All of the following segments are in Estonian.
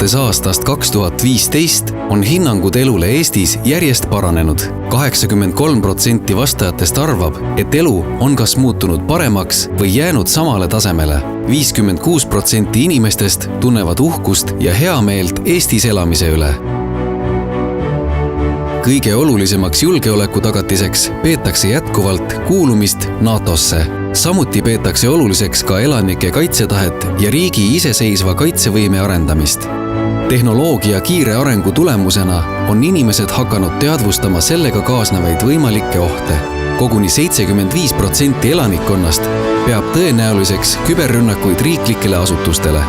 Alates aastast 2015 on hinnangud elule Eestis järjest paranenud. 83% vastajatest arvab, et elu on kas muutunud paremaks või jäänud samale tasemele. 56% inimestest tunnevad uhkust ja heameelt Eestis elamise üle. Kõige olulisemaks julgeoleku tagatiseks peetakse jätkuvalt kuulumist NATO-sse. Samuti peetakse oluliseks ka elanike kaitsetahet ja riigi iseseisva kaitsevõime arendamist. Tehnoloogia kiire arengu tulemusena on inimesed hakanud teadvustama sellega kaasnevaid võimalikke ohte. Koguni 75% elanikkonnast peab tõenäoliseks küberrünnakuid riiklikele asutustele.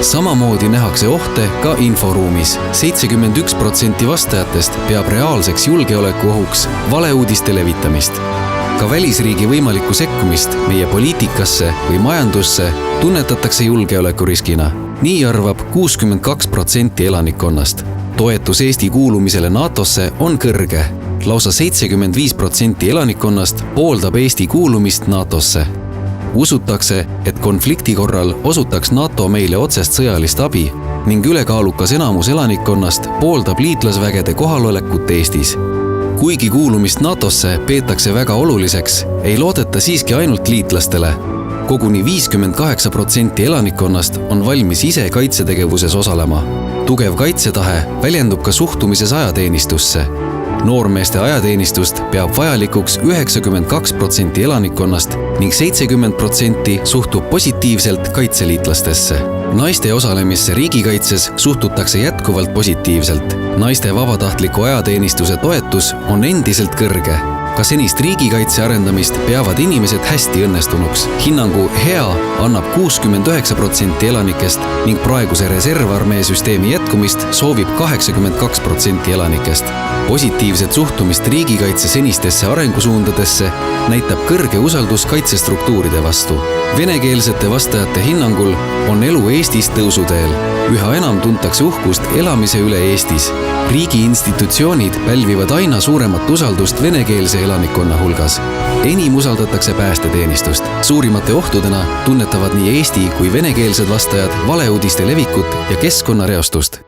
Samamoodi nähakse ohte ka inforuumis. 71% vastajatest peab reaalseks julgeolekuohuks valeuudiste levitamist. Ka välisriigi võimalikku sekkumist meie poliitikasse või majandusse tunnetatakse julgeolekuriskina. Nii arvab 62% elanikkonnast. Toetus Eesti kuulumisele NATOsse on kõrge. Lausa 75% elanikkonnast pooldab Eesti kuulumist NATOsse. Usutakse, et konflikti korral osutaks NATO meile otsest sõjalist abi ning ülekaalukas enamus elanikkonnast pooldab liitlasvägede kohalolekut Eestis. Kuigi kuulumist NATOsse peetakse väga oluliseks, ei loodeta siiski ainult liitlastele. Koguni 58% elanikkonnast on valmis ise kaitsetegevuses osalema. Tugev kaitsetahe väljendub ka suhtumises ajateenistusse. Noormeeste ajateenistust peab vajalikuks 92% elanikkonnast ning 70% suhtub positiivselt kaitseliitlastesse. Naiste osalemisse riigikaitses suhtutakse jätkuvalt positiivselt. Naiste vabatahtliku ajateenistuse toetus on endiselt kõrge. Ka senist riigikaitse arendamist peavad inimesed hästi õnnestunuks. Hinnangu hea annab 69% elanikest ning praeguse reservarmee süsteemi jätkumist soovib 82% elanikest. Positiivset suhtumist riigikaitse senistesse arengusuundadesse näitab kõrge usaldus kaitsestruktuuride vastu. Venekeelsete vastajate hinnangul on elu Eestis tõusuteel. Üha enam tuntakse uhkust elamise üle Eestis. Riigi institutsioonid pälvivad aina suuremat usaldust venekeelse elanikkonna hulgas. Enim usaldatakse päästeteenistust. Suurimate ohtudena tunnetavad nii eesti kui venekeelsed vastajad valeuudiste levikut ja keskkonnareostust.